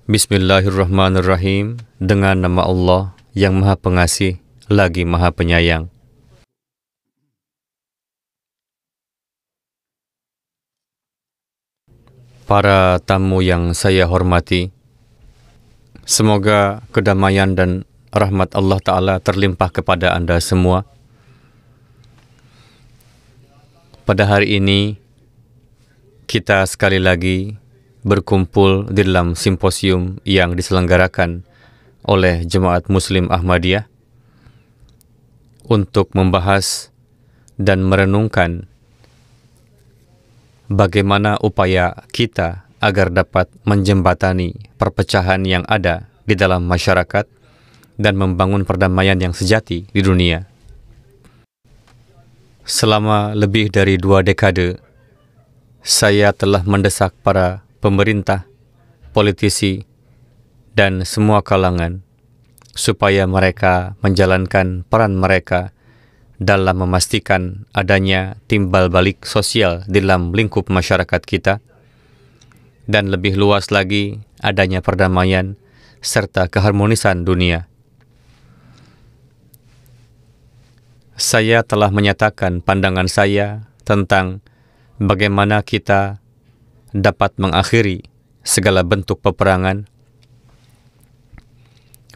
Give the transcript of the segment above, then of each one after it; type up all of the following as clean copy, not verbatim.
Bismillahirrahmanirrahim. Dengan nama Allah yang Maha Pengasih lagi Maha Penyayang. Para tamu yang saya hormati, semoga kedamaian dan rahmat Allah Ta'ala terlimpah kepada Anda semua. Pada hari ini, kita sekali lagi berkumpul di dalam simposium yang diselenggarakan oleh Jemaat Muslim Ahmadiyah untuk membahas dan merenungkan bagaimana upaya kita agar dapat menjembatani perpecahan yang ada di dalam masyarakat dan membangun perdamaian yang sejati di dunia. Selama lebih dari 2 dekade, saya telah mendesak para pemerintah, politisi, dan semua kalangan supaya mereka menjalankan peran mereka dalam memastikan adanya timbal balik sosial di dalam lingkup masyarakat kita, dan lebih luas lagi adanya perdamaian serta keharmonisan dunia. Saya telah menyatakan pandangan saya tentang bagaimana kita dapat mengakhiri segala bentuk peperangan,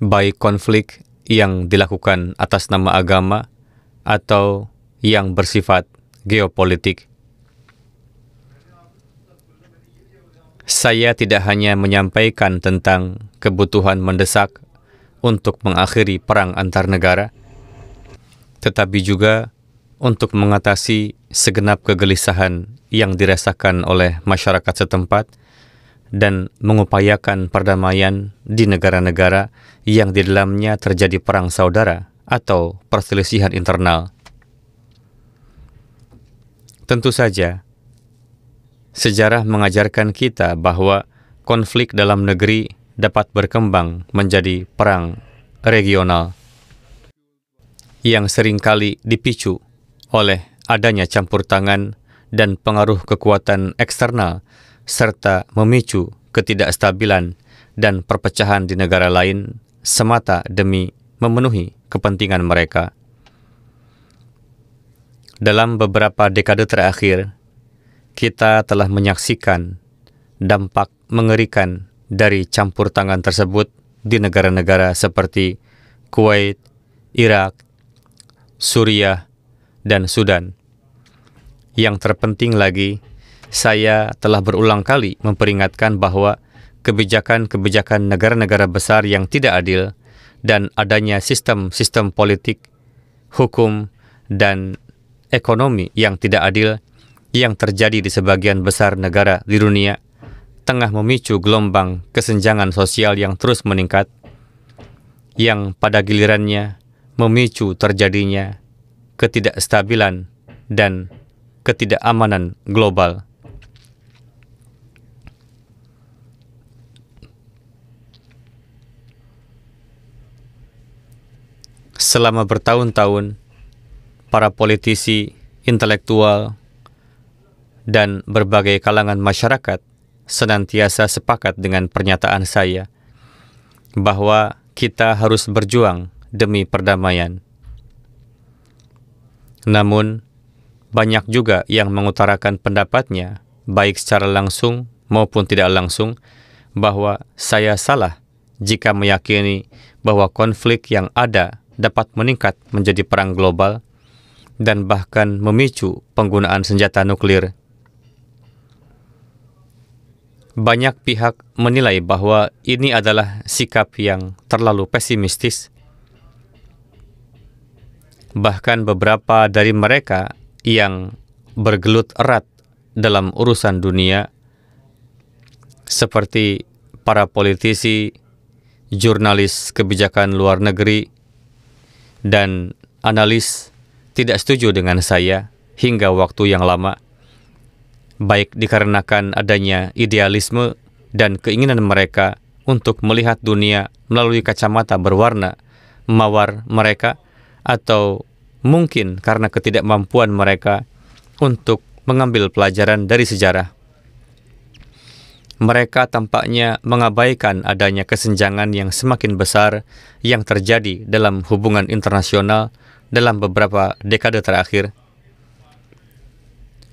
baik konflik yang dilakukan atas nama agama atau yang bersifat geopolitik. Saya tidak hanya menyampaikan tentang kebutuhan mendesak untuk mengakhiri perang antar negara, tetapi juga untuk mengatasi segenap kegelisahan yang dirasakan oleh masyarakat setempat dan mengupayakan perdamaian di negara-negara yang di dalamnya terjadi perang saudara atau perselisihan internal. Tentu saja, sejarah mengajarkan kita bahwa konflik dalam negeri dapat berkembang menjadi perang regional yang seringkali dipicu oleh adanya campur tangan dan pengaruh kekuatan eksternal serta memicu ketidakstabilan dan perpecahan di negara lain semata demi memenuhi kepentingan mereka. Dalam beberapa dekade terakhir, kita telah menyaksikan dampak mengerikan dari campur tangan tersebut di negara-negara seperti Kuwait, Irak, Suriah, dan Sudan. Yang terpenting lagi, saya telah berulang kali memperingatkan bahwa kebijakan-kebijakan negara-negara besar yang tidak adil dan adanya sistem-sistem politik, hukum, dan ekonomi yang tidak adil yang terjadi di sebagian besar negara di dunia tengah memicu gelombang kesenjangan sosial yang terus meningkat, yang pada gilirannya memicu terjadinya ketidakstabilan dan ketidakamanan global. Selama bertahun-tahun, para politisi, intelektual, dan berbagai kalangan masyarakat senantiasa sepakat dengan pernyataan saya bahwa kita harus berjuang demi perdamaian. Namun, banyak juga yang mengutarakan pendapatnya, baik secara langsung maupun tidak langsung, bahwa saya salah jika meyakini bahwa konflik yang ada dapat meningkat menjadi perang global dan bahkan memicu penggunaan senjata nuklir. Banyak pihak menilai bahwa ini adalah sikap yang terlalu pesimistis. Bahkan beberapa dari mereka yang bergelut erat dalam urusan dunia, seperti para politisi, jurnalis kebijakan luar negeri, dan analis, tidak setuju dengan saya hingga waktu yang lama, baik dikarenakan adanya idealisme dan keinginan mereka untuk melihat dunia melalui kacamata berwarna mawar mereka, atau mungkin karena ketidakmampuan mereka untuk mengambil pelajaran dari sejarah. mereka tampaknya mengabaikan adanya kesenjangan yang semakin besar yang terjadi dalam hubungan internasional dalam beberapa dekade terakhir.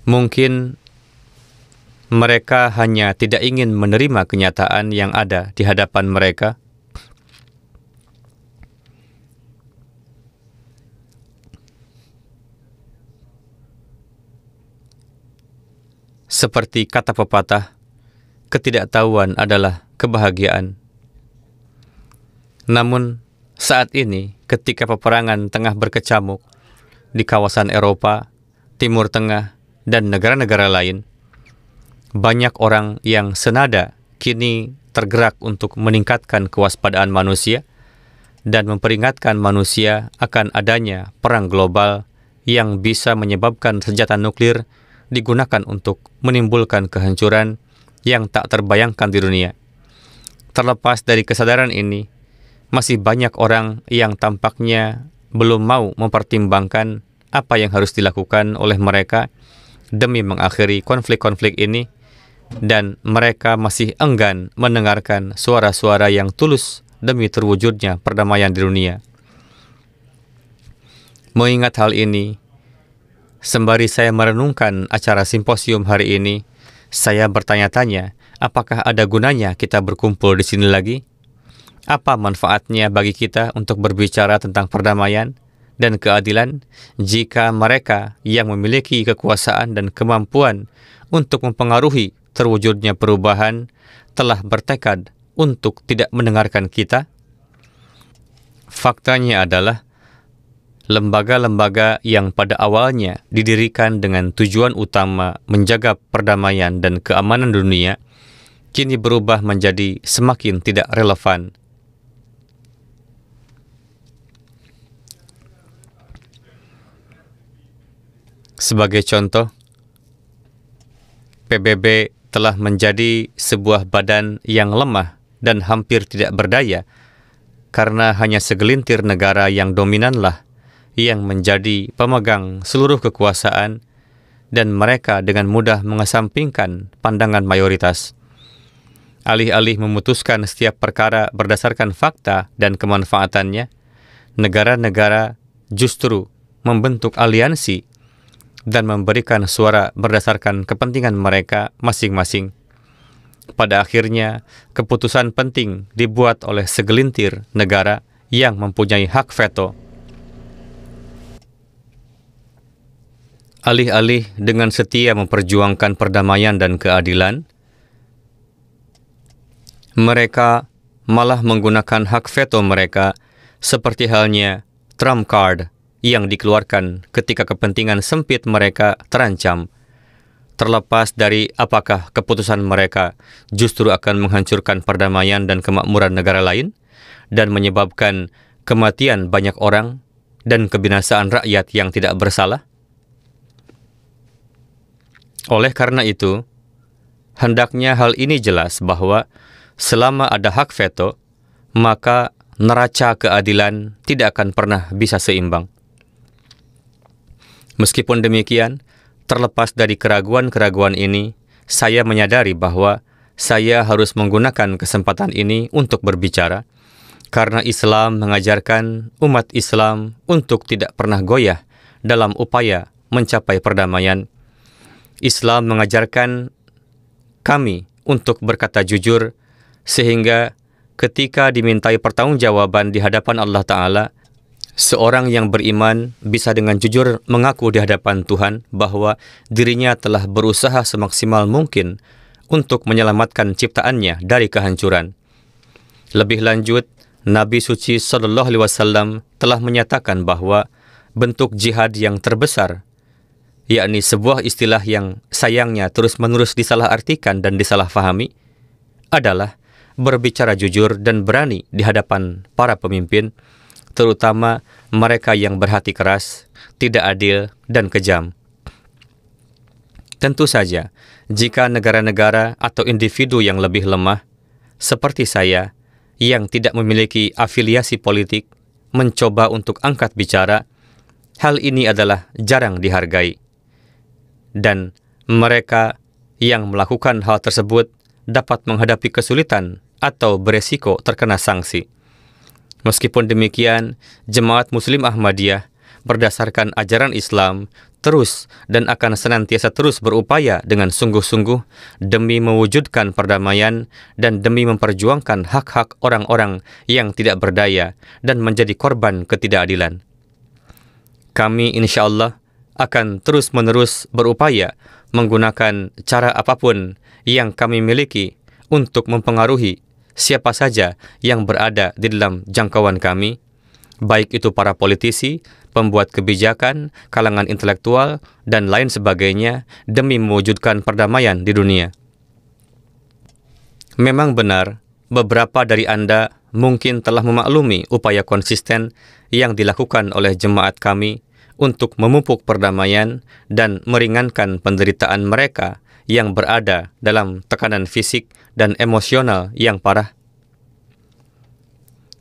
Mungkin mereka hanya tidak ingin menerima kenyataan yang ada di hadapan mereka. Seperti kata pepatah, ketidaktahuan adalah kebahagiaan. Namun, saat ini ketika peperangan tengah berkecamuk di kawasan Eropa, Timur Tengah, dan negara-negara lain, banyak orang yang senada kini tergerak untuk meningkatkan kewaspadaan manusia dan memperingatkan manusia akan adanya perang global yang bisa menyebabkan senjata nuklir digunakan untuk menimbulkan kehancuran yang tak terbayangkan di dunia. Terlepas dari kesadaran ini, masih banyak orang yang tampaknya belum mau mempertimbangkan apa yang harus dilakukan oleh mereka demi mengakhiri konflik-konflik ini, dan mereka masih enggan mendengarkan suara-suara yang tulus demi terwujudnya perdamaian di dunia. Mengingat hal ini, sembari saya merenungkan acara simposium hari ini, saya bertanya-tanya, apakah ada gunanya kita berkumpul di sini lagi? Apa manfaatnya bagi kita untuk berbicara tentang perdamaian dan keadilan jika mereka yang memiliki kekuasaan dan kemampuan untuk mempengaruhi terwujudnya perubahan telah bertekad untuk tidak mendengarkan kita? Faktanya adalah lembaga-lembaga yang pada awalnya didirikan dengan tujuan utama menjaga perdamaian dan keamanan dunia, kini berubah menjadi semakin tidak relevan. Sebagai contoh, PBB telah menjadi sebuah badan yang lemah dan hampir tidak berdaya karena hanya segelintir negara yang dominanlah yang menjadi pemegang seluruh kekuasaan, dan mereka dengan mudah mengesampingkan pandangan mayoritas. Alih-alih memutuskan setiap perkara berdasarkan fakta dan kemanfaatannya, negara-negara justru membentuk aliansi dan memberikan suara berdasarkan kepentingan mereka masing-masing. Pada akhirnya, keputusan penting dibuat oleh segelintir negara yang mempunyai hak veto. Alih-alih dengan setia memperjuangkan perdamaian dan keadilan, mereka malah menggunakan hak veto mereka seperti halnya trump card yang dikeluarkan ketika kepentingan sempit mereka terancam. Terlepas dari apakah keputusan mereka justru akan menghancurkan perdamaian dan kemakmuran negara lain dan menyebabkan kematian banyak orang dan kebinasaan rakyat yang tidak bersalah. Oleh karena itu, hendaknya hal ini jelas bahwa selama ada hak veto, maka neraca keadilan tidak akan pernah bisa seimbang. Meskipun demikian, terlepas dari keraguan-keraguan ini, saya menyadari bahwa saya harus menggunakan kesempatan ini untuk berbicara, karena Islam mengajarkan umat Islam untuk tidak pernah goyah dalam upaya mencapai perdamaian. Islam mengajarkan kami untuk berkata jujur, sehingga ketika dimintai pertanggungjawaban di hadapan Allah Ta'ala, seorang yang beriman bisa dengan jujur mengaku di hadapan Tuhan bahwa dirinya telah berusaha semaksimal mungkin untuk menyelamatkan ciptaannya dari kehancuran. Lebih lanjut, Nabi Suci Sallallahu Alaihi Wasallam telah menyatakan bahwa bentuk jihad yang terbesar, yakni sebuah istilah yang sayangnya terus-menerus disalahartikan dan disalahfahami, adalah berbicara jujur dan berani di hadapan para pemimpin, terutama mereka yang berhati keras, tidak adil, dan kejam. Tentu saja, jika negara-negara atau individu yang lebih lemah, seperti saya, yang tidak memiliki afiliasi politik, mencoba untuk angkat bicara, hal ini adalah jarang dihargai. Dan mereka yang melakukan hal tersebut dapat menghadapi kesulitan atau beresiko terkena sanksi. Meskipun demikian, Jemaat Muslim Ahmadiyah berdasarkan ajaran Islam terus dan akan senantiasa terus berupaya dengan sungguh-sungguh demi mewujudkan perdamaian dan demi memperjuangkan hak-hak orang-orang yang tidak berdaya dan menjadi korban ketidakadilan. Kami insya Allah akan terus-menerus berupaya menggunakan cara apapun yang kami miliki untuk mempengaruhi siapa saja yang berada di dalam jangkauan kami, baik itu para politisi, pembuat kebijakan, kalangan intelektual, dan lain sebagainya demi mewujudkan perdamaian di dunia. Memang benar, beberapa dari Anda mungkin telah memaklumi upaya konsisten yang dilakukan oleh jemaat kami untuk memupuk perdamaian dan meringankan penderitaan mereka yang berada dalam tekanan fisik dan emosional yang parah.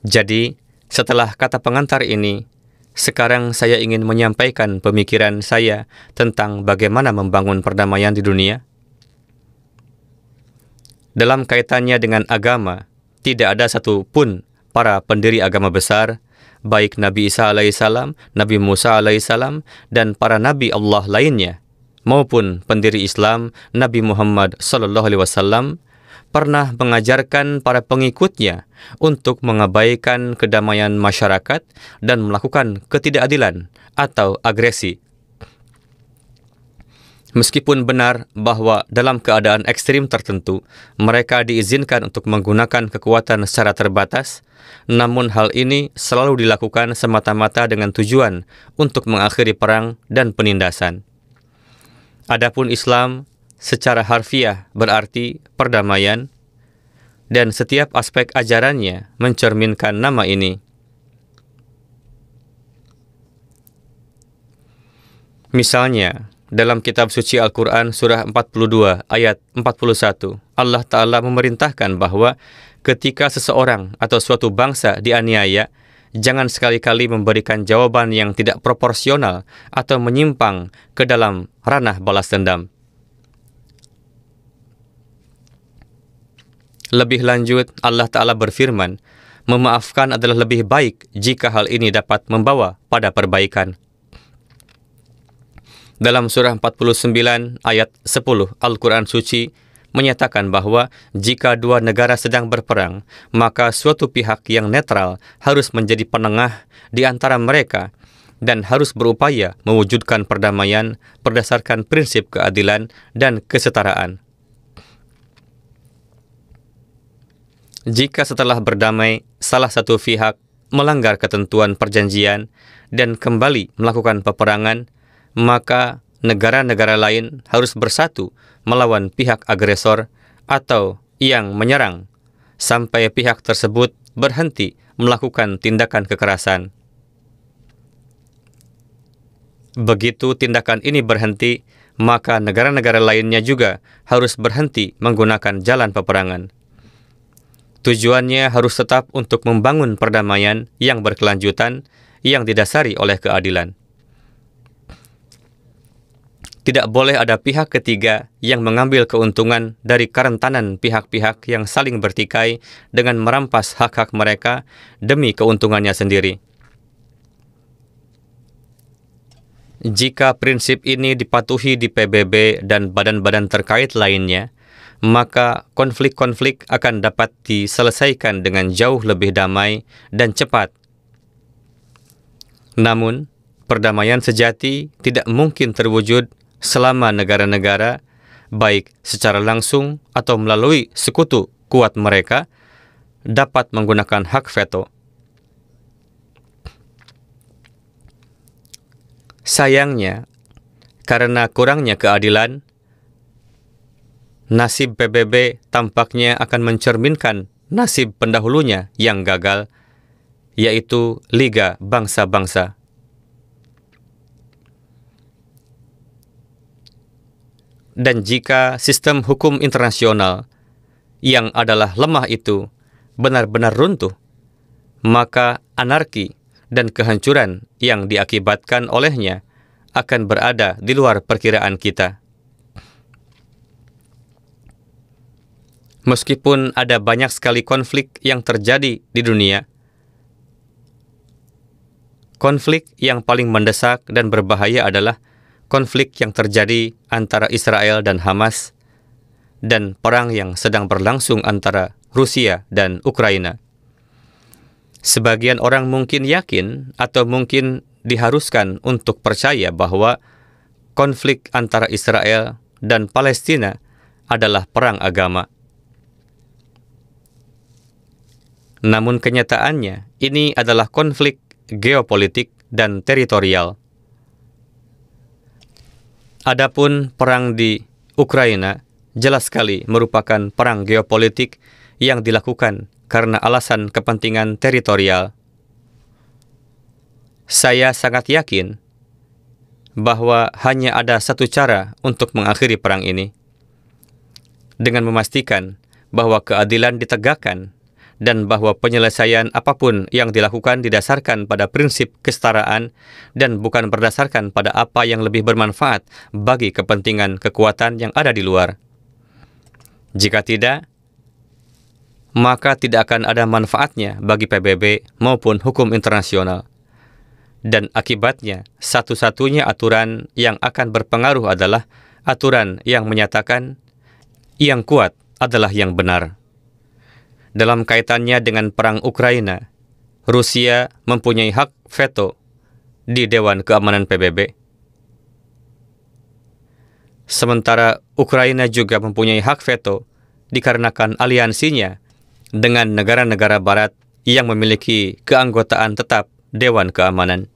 Jadi, setelah kata pengantar ini, sekarang saya ingin menyampaikan pemikiran saya tentang bagaimana membangun perdamaian di dunia. Dalam kaitannya dengan agama, tidak ada satu pun para pendiri agama besar, baik Nabi Isa alaihissalam, Nabi Musa alaihissalam, dan para Nabi Allah lainnya, maupun pendiri Islam, Nabi Muhammad SAW, pernah mengajarkan para pengikutnya untuk mengabaikan kedamaian masyarakat dan melakukan ketidakadilan atau agresi. Meskipun benar bahwa dalam keadaan ekstrim tertentu, mereka diizinkan untuk menggunakan kekuatan secara terbatas, namun hal ini selalu dilakukan semata-mata dengan tujuan untuk mengakhiri perang dan penindasan. Adapun Islam secara harfiah berarti perdamaian, dan setiap aspek ajarannya mencerminkan nama ini. Misalnya, dalam kitab suci Al-Quran surah 42 ayat 41, Allah Ta'ala memerintahkan bahwa ketika seseorang atau suatu bangsa dianiaya, jangan sekali-kali memberikan jawaban yang tidak proporsional atau menyimpang ke dalam ranah balas dendam. Lebih lanjut, Allah Ta'ala berfirman, memaafkan adalah lebih baik jika hal ini dapat membawa pada perbaikan. Dalam surah 49 ayat 10 Al-Quran Suci menyatakan bahwa jika dua negara sedang berperang, maka suatu pihak yang netral harus menjadi penengah di antara mereka dan harus berupaya mewujudkan perdamaian berdasarkan prinsip keadilan dan kesetaraan. Jika setelah berdamai, salah satu pihak melanggar ketentuan perjanjian dan kembali melakukan peperangan, maka negara-negara lain harus bersatu melawan pihak agresor atau yang menyerang, sampai pihak tersebut berhenti melakukan tindakan kekerasan. Begitu tindakan ini berhenti, maka negara-negara lainnya juga harus berhenti menggunakan jalan peperangan. Tujuannya harus tetap untuk membangun perdamaian yang berkelanjutan yang didasari oleh keadilan. Tidak boleh ada pihak ketiga yang mengambil keuntungan dari kerentanan pihak-pihak yang saling bertikai dengan merampas hak-hak mereka demi keuntungannya sendiri. Jika prinsip ini dipatuhi di PBB dan badan-badan terkait lainnya, maka konflik-konflik akan dapat diselesaikan dengan jauh lebih damai dan cepat. Namun, perdamaian sejati tidak mungkin terwujud selama negara-negara, baik secara langsung atau melalui sekutu kuat mereka, dapat menggunakan hak veto. Sayangnya, karena kurangnya keadilan, nasib PBB tampaknya akan mencerminkan nasib pendahulunya yang gagal, yaitu Liga Bangsa-Bangsa. Dan jika sistem hukum internasional yang adalah lemah itu benar-benar runtuh, maka anarki dan kehancuran yang diakibatkan olehnya akan berada di luar perkiraan kita. Meskipun ada banyak sekali konflik yang terjadi di dunia, konflik yang paling mendesak dan berbahaya adalah konflik yang terjadi antara Israel dan Hamas dan perang yang sedang berlangsung antara Rusia dan Ukraina. Sebagian orang mungkin yakin atau mungkin diharuskan untuk percaya bahwa konflik antara Israel dan Palestina adalah perang agama. Namun kenyataannya, ini adalah konflik geopolitik dan teritorial. Adapun perang di Ukraina jelas sekali merupakan perang geopolitik yang dilakukan karena alasan kepentingan teritorial. Saya sangat yakin bahwa hanya ada satu cara untuk mengakhiri perang ini, dengan memastikan bahwa keadilan ditegakkan dan bahwa penyelesaian apapun yang dilakukan didasarkan pada prinsip kesetaraan dan bukan berdasarkan pada apa yang lebih bermanfaat bagi kepentingan kekuatan yang ada di luar. Jika tidak, maka tidak akan ada manfaatnya bagi PBB maupun hukum internasional. Dan akibatnya, satu-satunya aturan yang akan berpengaruh adalah aturan yang menyatakan yang kuat adalah yang benar. Dalam kaitannya dengan perang Ukraina, Rusia mempunyai hak veto di Dewan Keamanan PBB. Sementara Ukraina juga mempunyai hak veto dikarenakan aliansinya dengan negara-negara Barat yang memiliki keanggotaan tetap Dewan Keamanan.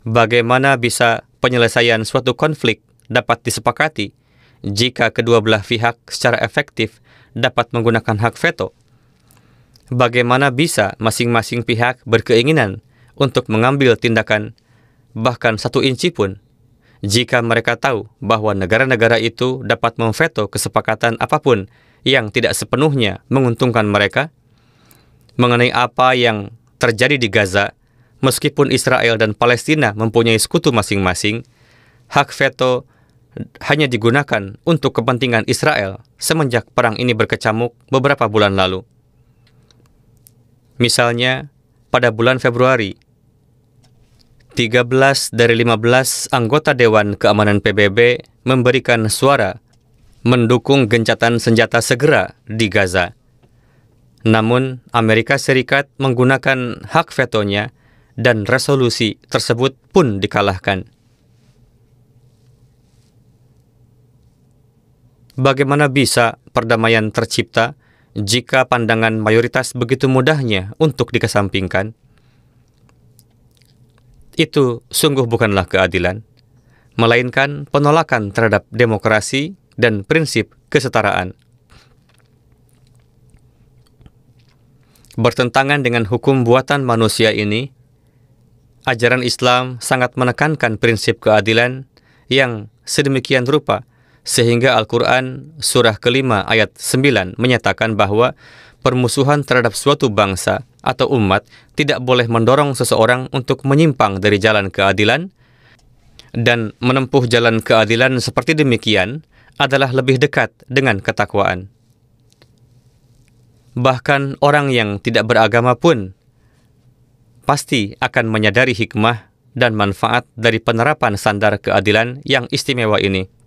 Bagaimana bisa penyelesaian suatu konflik dapat disepakati jika kedua belah pihak secara efektif dapat menggunakan hak veto? Bagaimana bisa masing-masing pihak berkeinginan untuk mengambil tindakan bahkan 1 inci pun jika mereka tahu bahwa negara-negara itu dapat memveto kesepakatan apapun yang tidak sepenuhnya menguntungkan mereka? Mengenai apa yang terjadi di Gaza, meskipun Israel dan Palestina mempunyai sekutu masing-masing, hak veto hanya digunakan untuk kepentingan Israel semenjak perang ini berkecamuk beberapa bulan lalu. Misalnya, pada bulan Februari, 13 dari 15 anggota Dewan Keamanan PBB memberikan suara mendukung gencatan senjata segera di Gaza. Namun, Amerika Serikat menggunakan hak vetonya dan resolusi tersebut pun dikalahkan. Bagaimana bisa perdamaian tercipta jika pandangan mayoritas begitu mudahnya untuk dikesampingkan? Itu sungguh bukanlah keadilan, melainkan penolakan terhadap demokrasi dan prinsip kesetaraan. Bertentangan dengan hukum buatan manusia ini, ajaran Islam sangat menekankan prinsip keadilan yang sedemikian rupa sehingga Al-Quran surah kelima ayat 9 menyatakan bahwa permusuhan terhadap suatu bangsa atau umat tidak boleh mendorong seseorang untuk menyimpang dari jalan keadilan, dan menempuh jalan keadilan seperti demikian adalah lebih dekat dengan ketakwaan. Bahkan orang yang tidak beragama pun pasti akan menyadari hikmah dan manfaat dari penerapan standar keadilan yang istimewa ini.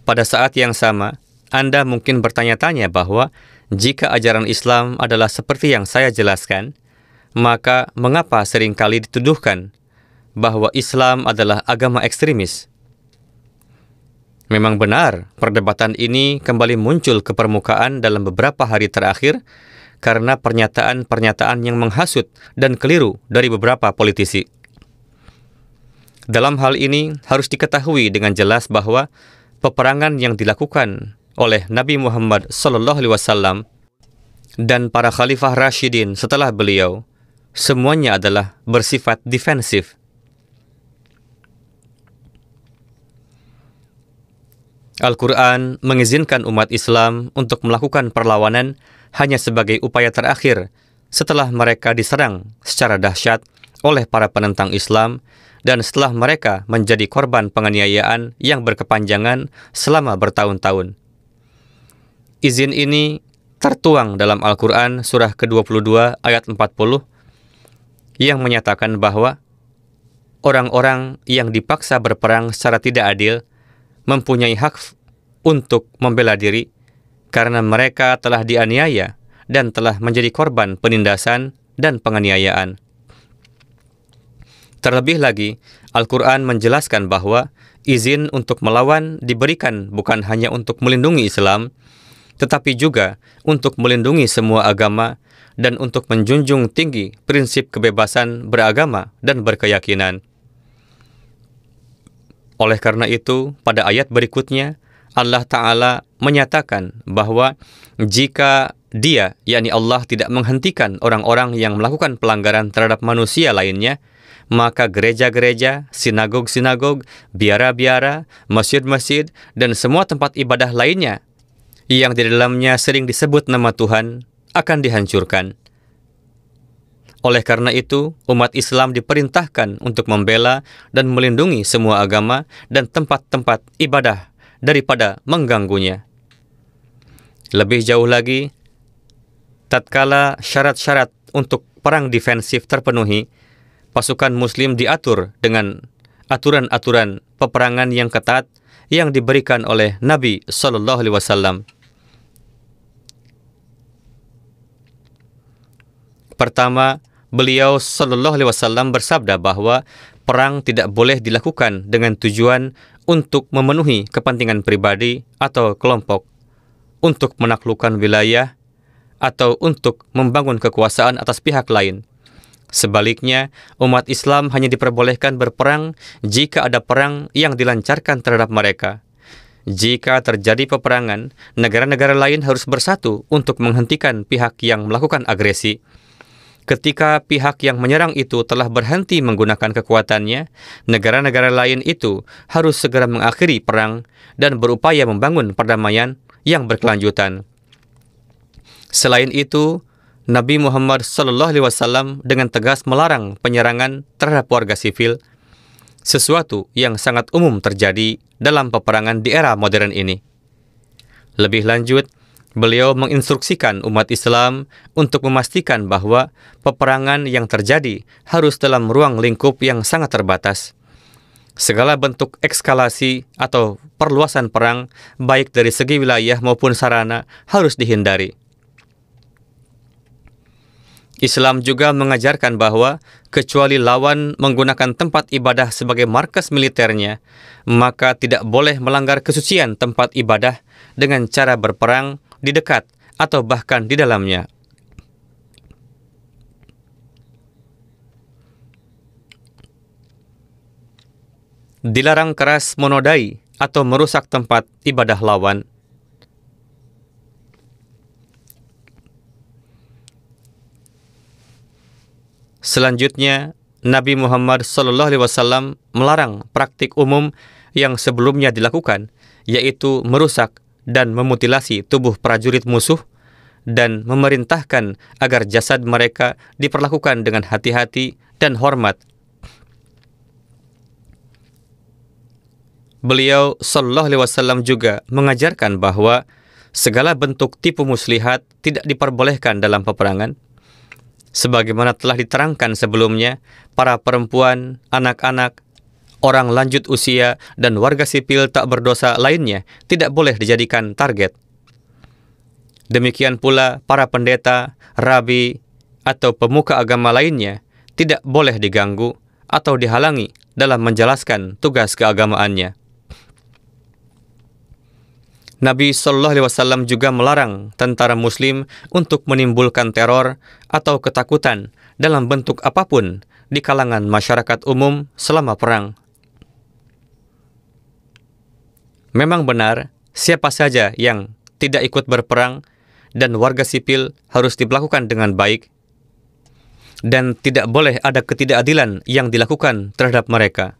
Pada saat yang sama, Anda mungkin bertanya-tanya bahwa jika ajaran Islam adalah seperti yang saya jelaskan, maka mengapa seringkali dituduhkan bahwa Islam adalah agama ekstremis? Memang benar, perdebatan ini kembali muncul ke permukaan dalam beberapa hari terakhir karena pernyataan-pernyataan yang menghasut dan keliru dari beberapa politisi. Dalam hal ini harus diketahui dengan jelas bahwa peperangan yang dilakukan oleh Nabi Muhammad SAW dan para khalifah Rashidin setelah beliau, semuanya adalah bersifat defensif. Al-Quran mengizinkan umat Islam untuk melakukan perlawanan hanya sebagai upaya terakhir setelah mereka diserang secara dahsyat oleh para penentang Islam dan setelah mereka menjadi korban penganiayaan yang berkepanjangan selama bertahun-tahun. Izin ini tertuang dalam Al-Quran surah ke-22 ayat 40 yang menyatakan bahwa orang-orang yang dipaksa berperang secara tidak adil mempunyai hak untuk membela diri karena mereka telah dianiaya dan telah menjadi korban penindasan dan penganiayaan. Terlebih lagi, Al-Quran menjelaskan bahwa izin untuk melawan diberikan bukan hanya untuk melindungi Islam, tetapi juga untuk melindungi semua agama dan untuk menjunjung tinggi prinsip kebebasan beragama dan berkeyakinan. Oleh karena itu, pada ayat berikutnya, Allah Ta'ala menyatakan bahwa jika Dia, yakni Allah, tidak menghentikan orang-orang yang melakukan pelanggaran terhadap manusia lainnya, maka gereja-gereja, sinagog-sinagog, biara-biara, masjid-masjid, dan semua tempat ibadah lainnya yang di dalamnya sering disebut nama Tuhan akan dihancurkan. Oleh karena itu, umat Islam diperintahkan untuk membela dan melindungi semua agama dan tempat-tempat ibadah daripada mengganggunya. Lebih jauh lagi, tatkala syarat-syarat untuk perang defensif terpenuhi, pasukan Muslim diatur dengan aturan-aturan peperangan yang ketat yang diberikan oleh Nabi Sallallahu Alaihi Wasallam. Pertama, beliau Sallallahu Alaihi Wasallam bersabda bahwa perang tidak boleh dilakukan dengan tujuan untuk memenuhi kepentingan pribadi atau kelompok, untuk menaklukkan wilayah, atau untuk membangun kekuasaan atas pihak lain. Sebaliknya, umat Islam hanya diperbolehkan berperang jika ada perang yang dilancarkan terhadap mereka. Jika terjadi peperangan, negara-negara lain harus bersatu untuk menghentikan pihak yang melakukan agresi. Ketika pihak yang menyerang itu telah berhenti menggunakan kekuatannya, negara-negara lain itu harus segera mengakhiri perang dan berupaya membangun perdamaian yang berkelanjutan. Selain itu, Nabi Muhammad SAW dengan tegas melarang penyerangan terhadap warga sipil, sesuatu yang sangat umum terjadi dalam peperangan di era modern ini. Lebih lanjut, beliau menginstruksikan umat Islam untuk memastikan bahwa peperangan yang terjadi harus dalam ruang lingkup yang sangat terbatas. Segala bentuk ekskalasi atau perluasan perang, baik dari segi wilayah maupun sarana, harus dihindari. Islam juga mengajarkan bahwa kecuali lawan menggunakan tempat ibadah sebagai markas militernya, maka tidak boleh melanggar kesucian tempat ibadah dengan cara berperang di dekat atau bahkan di dalamnya. Dilarang keras menodai atau merusak tempat ibadah lawan. Selanjutnya, Nabi Muhammad SAW melarang praktik umum yang sebelumnya dilakukan, yaitu merusak dan memutilasi tubuh prajurit musuh dan memerintahkan agar jasad mereka diperlakukan dengan hati-hati dan hormat. Beliau SAW juga mengajarkan bahwa segala bentuk tipu muslihat tidak diperbolehkan dalam peperangan. Sebagaimana telah diterangkan sebelumnya, para perempuan, anak-anak, orang lanjut usia, dan warga sipil tak berdosa lainnya tidak boleh dijadikan target. Demikian pula para pendeta, rabi, atau pemuka agama lainnya tidak boleh diganggu atau dihalangi dalam menjelaskan tugas keagamaannya. Nabi SAW juga melarang tentara Muslim untuk menimbulkan teror atau ketakutan dalam bentuk apapun di kalangan masyarakat umum selama perang. Memang benar, siapa saja yang tidak ikut berperang dan warga sipil harus diperlakukan dengan baik, dan tidak boleh ada ketidakadilan yang dilakukan terhadap mereka.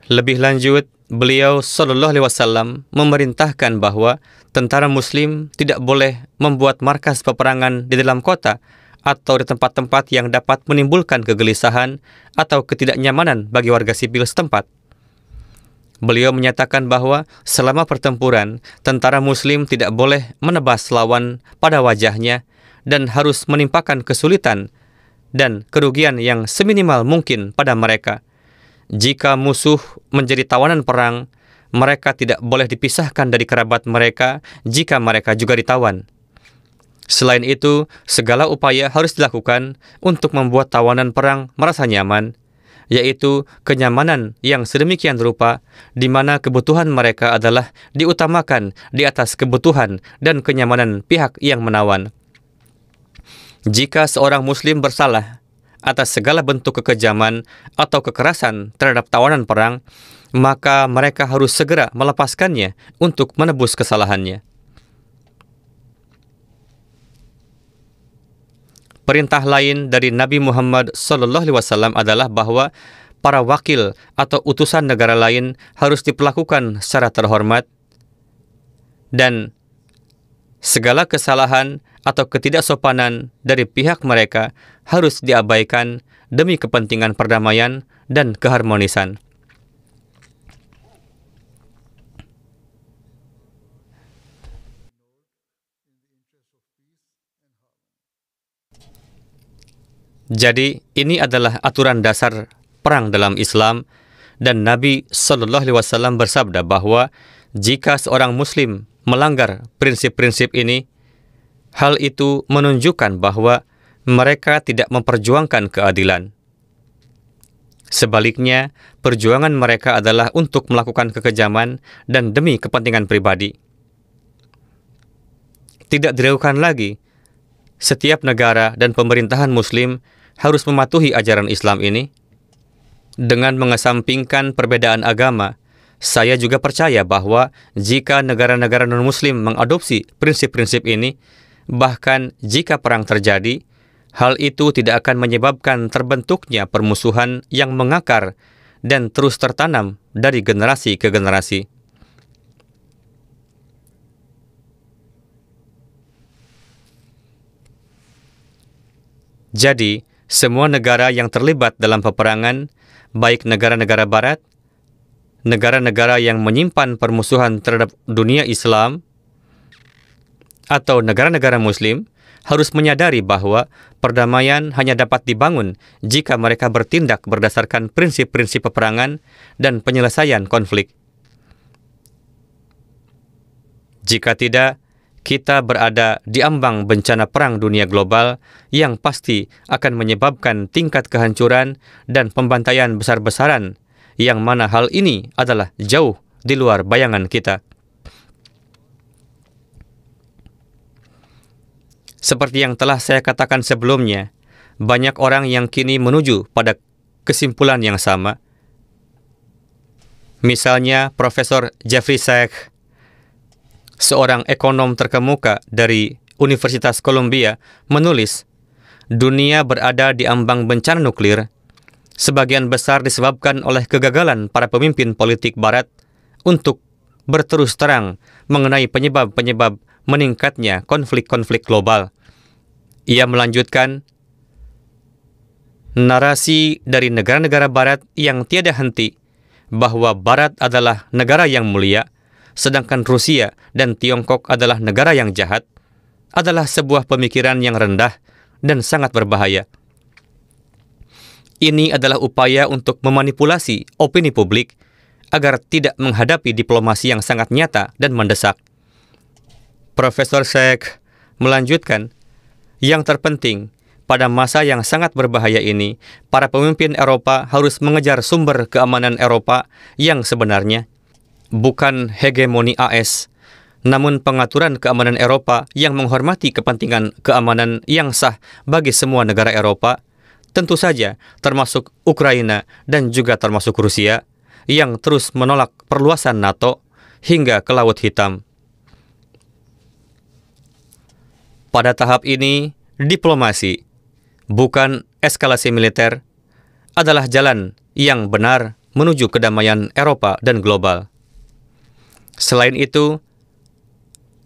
Lebih lanjut, beliau SAW memerintahkan bahwa tentara Muslim tidak boleh membuat markas peperangan di dalam kota atau di tempat-tempat yang dapat menimbulkan kegelisahan atau ketidaknyamanan bagi warga sipil setempat. Beliau menyatakan bahwa selama pertempuran, tentara Muslim tidak boleh menebas lawan pada wajahnya dan harus menimpakan kesulitan dan kerugian yang seminimal mungkin pada mereka. Jika musuh menjadi tawanan perang, mereka tidak boleh dipisahkan dari kerabat mereka jika mereka juga ditawan. Selain itu, segala upaya harus dilakukan untuk membuat tawanan perang merasa nyaman, yaitu kenyamanan yang sedemikian rupa di mana kebutuhan mereka adalah diutamakan di atas kebutuhan dan kenyamanan pihak yang menawan. Jika seorang Muslim bersalah atas segala bentuk kekejaman atau kekerasan terhadap tawanan perang, maka mereka harus segera melepaskannya untuk menebus kesalahannya. Perintah lain dari Nabi Muhammad SAW adalah bahwa para wakil atau utusan negara lain harus diperlakukan secara terhormat dan segala kesalahan atau ketidaksopanan dari pihak mereka harus diabaikan demi kepentingan perdamaian dan keharmonisan. Jadi, ini adalah aturan dasar perang dalam Islam, dan Nabi SAW bersabda bahwa jika seorang Muslim melanggar prinsip-prinsip ini, hal itu menunjukkan bahwa mereka tidak memperjuangkan keadilan. Sebaliknya, perjuangan mereka adalah untuk melakukan kekejaman dan demi kepentingan pribadi. Tidak diragukan lagi, setiap negara dan pemerintahan Muslim harus mematuhi ajaran Islam ini. Dengan mengesampingkan perbedaan agama, saya juga percaya bahwa jika negara-negara non-Muslim mengadopsi prinsip-prinsip ini, bahkan jika perang terjadi, hal itu tidak akan menyebabkan terbentuknya permusuhan yang mengakar dan terus tertanam dari generasi ke generasi. Jadi, semua negara yang terlibat dalam peperangan, baik negara-negara Barat, negara-negara yang menyimpan permusuhan terhadap dunia Islam, atau negara-negara Muslim, harus menyadari bahwa perdamaian hanya dapat dibangun jika mereka bertindak berdasarkan prinsip-prinsip peperangan dan penyelesaian konflik. Jika tidak, kita berada di ambang bencana perang dunia global yang pasti akan menyebabkan tingkat kehancuran dan pembantaian besar-besaran, yang mana hal ini adalah jauh di luar bayangan kita. Seperti yang telah saya katakan sebelumnya, banyak orang yang kini menuju pada kesimpulan yang sama. Misalnya, Profesor Jeffrey Sachs, seorang ekonom terkemuka dari Universitas Columbia, menulis, dunia berada di ambang bencana nuklir, sebagian besar disebabkan oleh kegagalan para pemimpin politik Barat untuk berterus terang mengenai penyebab-penyebab meningkatnya konflik-konflik global. Ia melanjutkan, narasi dari negara-negara Barat yang tiada henti bahwa Barat adalah negara yang mulia, sedangkan Rusia dan Tiongkok adalah negara yang jahat, adalah sebuah pemikiran yang rendah dan sangat berbahaya. Ini adalah upaya untuk memanipulasi opini publik agar tidak menghadapi diplomasi yang sangat nyata dan mendesak. Profesor Sachs melanjutkan, yang terpenting, pada masa yang sangat berbahaya ini, para pemimpin Eropa harus mengejar sumber keamanan Eropa yang sebenarnya, bukan hegemoni AS, namun pengaturan keamanan Eropa yang menghormati kepentingan keamanan yang sah bagi semua negara Eropa, tentu saja termasuk Ukraina dan juga termasuk Rusia, yang terus menolak perluasan NATO hingga ke Laut Hitam. Pada tahap ini, diplomasi, bukan eskalasi militer, adalah jalan yang benar menuju kedamaian Eropa dan global. Selain itu,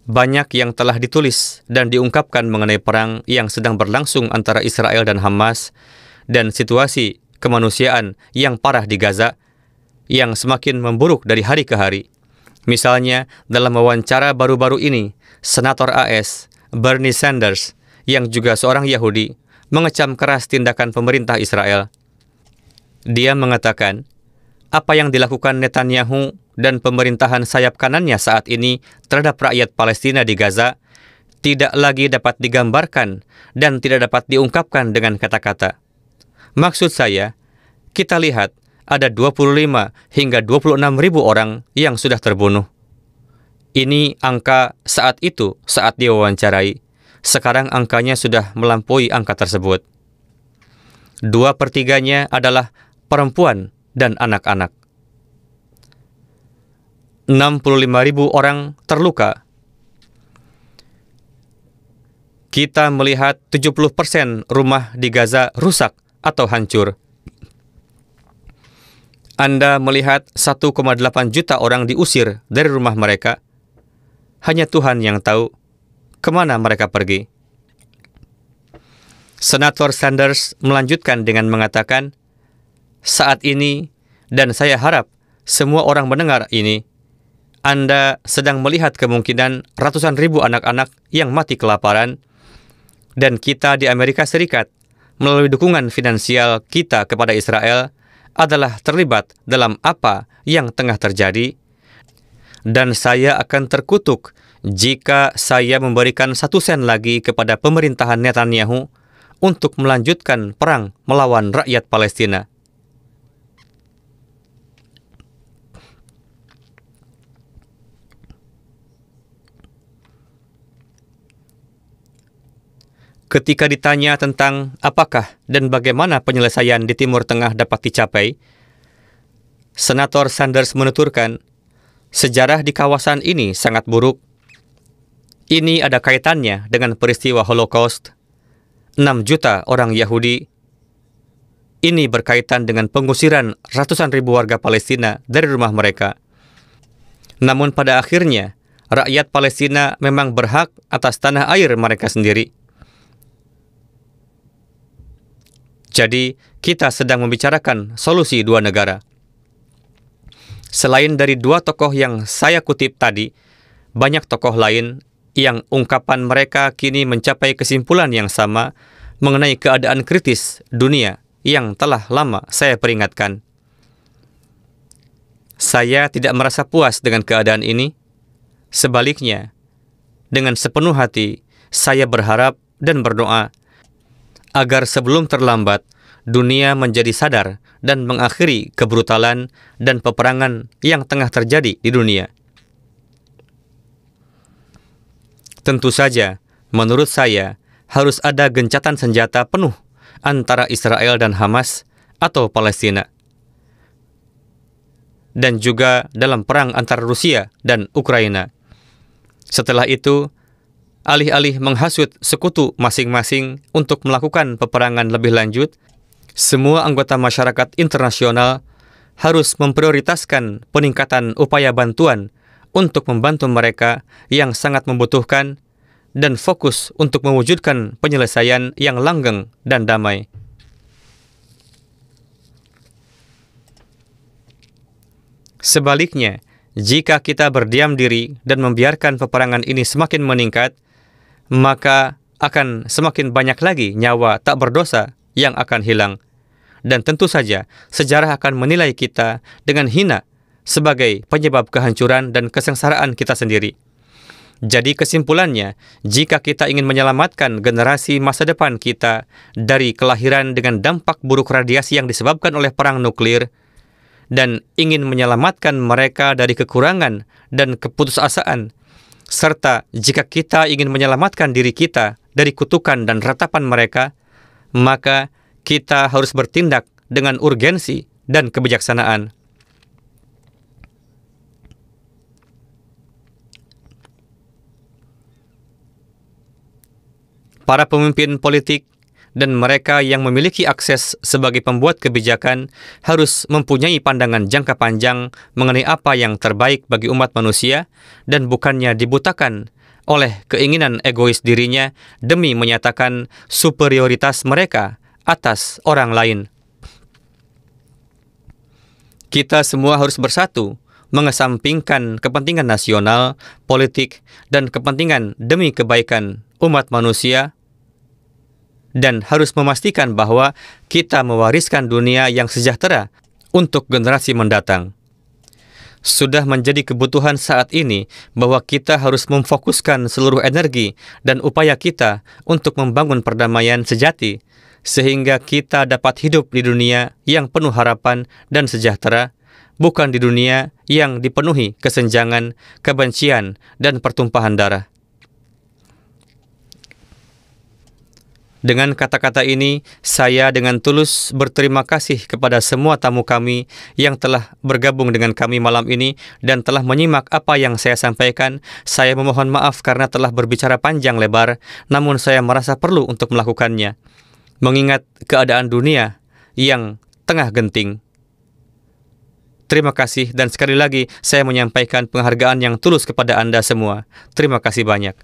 Banyak yang telah ditulis dan diungkapkan mengenai perang yang sedang berlangsung antara Israel dan Hamas dan situasi kemanusiaan yang parah di Gaza yang semakin memburuk dari hari ke hari. Misalnya, dalam wawancara baru-baru ini, Senator AS Bernie Sanders, yang juga seorang Yahudi, mengecam keras tindakan pemerintah Israel. Dia mengatakan, apa yang dilakukan Netanyahu dan pemerintahan sayap kanannya saat ini terhadap rakyat Palestina di Gaza tidak lagi dapat digambarkan dan tidak dapat diungkapkan dengan kata-kata. Maksud saya, kita lihat ada 25 hingga 26 ribu orang yang sudah terbunuh. Ini angka saat itu, saat diwawancarai. Sekarang angkanya sudah melampaui angka tersebut. 2/3 adalah perempuan dan anak-anak. 65 ribu orang terluka. Kita melihat 70% rumah di Gaza rusak atau hancur. Anda melihat 1,8 juta orang diusir dari rumah mereka. Hanya Tuhan yang tahu kemana mereka pergi. Senator Sanders melanjutkan dengan mengatakan, saat ini, dan saya harap semua orang mendengar ini, Anda sedang melihat kemungkinan ratusan ribu anak-anak yang mati kelaparan, dan kita di Amerika Serikat, melalui dukungan finansial kita kepada Israel, adalah terlibat dalam apa yang tengah terjadi, dan saya akan terkutuk jika saya memberikan 1 sen lagi kepada pemerintahan Netanyahu untuk melanjutkan perang melawan rakyat Palestina. Ketika ditanya tentang apakah dan bagaimana penyelesaian di Timur Tengah dapat dicapai, Senator Sanders menuturkan, sejarah di kawasan ini sangat buruk. Ini ada kaitannya dengan peristiwa Holocaust. 6 juta orang Yahudi. Ini berkaitan dengan pengusiran ratusan ribu warga Palestina dari rumah mereka. Namun pada akhirnya, rakyat Palestina memang berhak atas tanah air mereka sendiri. Jadi, kita sedang membicarakan solusi 2 negara. Selain dari 2 tokoh yang saya kutip tadi, banyak tokoh lain yang ungkapan mereka kini mencapai kesimpulan yang sama mengenai keadaan kritis dunia yang telah lama saya peringatkan. Saya tidak merasa puas dengan keadaan ini. Sebaliknya, dengan sepenuh hati, saya berharap dan berdoa agar sebelum terlambat, dunia menjadi sadar dan mengakhiri kebrutalan dan peperangan yang tengah terjadi di dunia. Tentu saja, menurut saya, harus ada gencatan senjata penuh antara Israel dan Hamas atau Palestina. Dan juga dalam perang antara Rusia dan Ukraina. Setelah itu, alih-alih menghasut sekutu masing-masing untuk melakukan peperangan lebih lanjut, semua anggota masyarakat internasional harus memprioritaskan peningkatan upaya bantuan untuk membantu mereka yang sangat membutuhkan dan fokus untuk mewujudkan penyelesaian yang langgeng dan damai. Sebaliknya, jika kita berdiam diri dan membiarkan peperangan ini semakin meningkat, maka akan semakin banyak lagi nyawa tak berdosa yang akan hilang. Dan tentu saja, sejarah akan menilai kita dengan hina sebagai penyebab kehancuran dan kesengsaraan kita sendiri. Jadi kesimpulannya, jika kita ingin menyelamatkan generasi masa depan kita dari kelahiran dengan dampak buruk radiasi yang disebabkan oleh perang nuklir, dan ingin menyelamatkan mereka dari kekurangan dan keputusasaan, serta jika kita ingin menyelamatkan diri kita dari kutukan dan ratapan mereka, maka kita harus bertindak dengan urgensi dan kebijaksanaan. Para pemimpin politik dan mereka yang memiliki akses sebagai pembuat kebijakan harus mempunyai pandangan jangka panjang mengenai apa yang terbaik bagi umat manusia dan bukannya dibutakan oleh keinginan egois dirinya demi menyatakan superioritas mereka atas orang lain. Kita semua harus bersatu, mengesampingkan kepentingan nasional, politik, dan kepentingan demi kebaikan umat manusia, dan harus memastikan bahwa kita mewariskan dunia yang sejahtera untuk generasi mendatang. Sudah menjadi kebutuhan saat ini bahwa kita harus memfokuskan seluruh energi dan upaya kita untuk membangun perdamaian sejati, sehingga kita dapat hidup di dunia yang penuh harapan dan sejahtera, bukan di dunia yang dipenuhi kesenjangan, kebencian, dan pertumpahan darah. Dengan kata-kata ini, saya dengan tulus berterima kasih kepada semua tamu kami yang telah bergabung dengan kami malam ini dan telah menyimak apa yang saya sampaikan. Saya memohon maaf karena telah berbicara panjang lebar, namun saya merasa perlu untuk melakukannya, mengingat keadaan dunia yang tengah genting. Terima kasih, dan sekali lagi saya menyampaikan penghargaan yang tulus kepada Anda semua. Terima kasih banyak.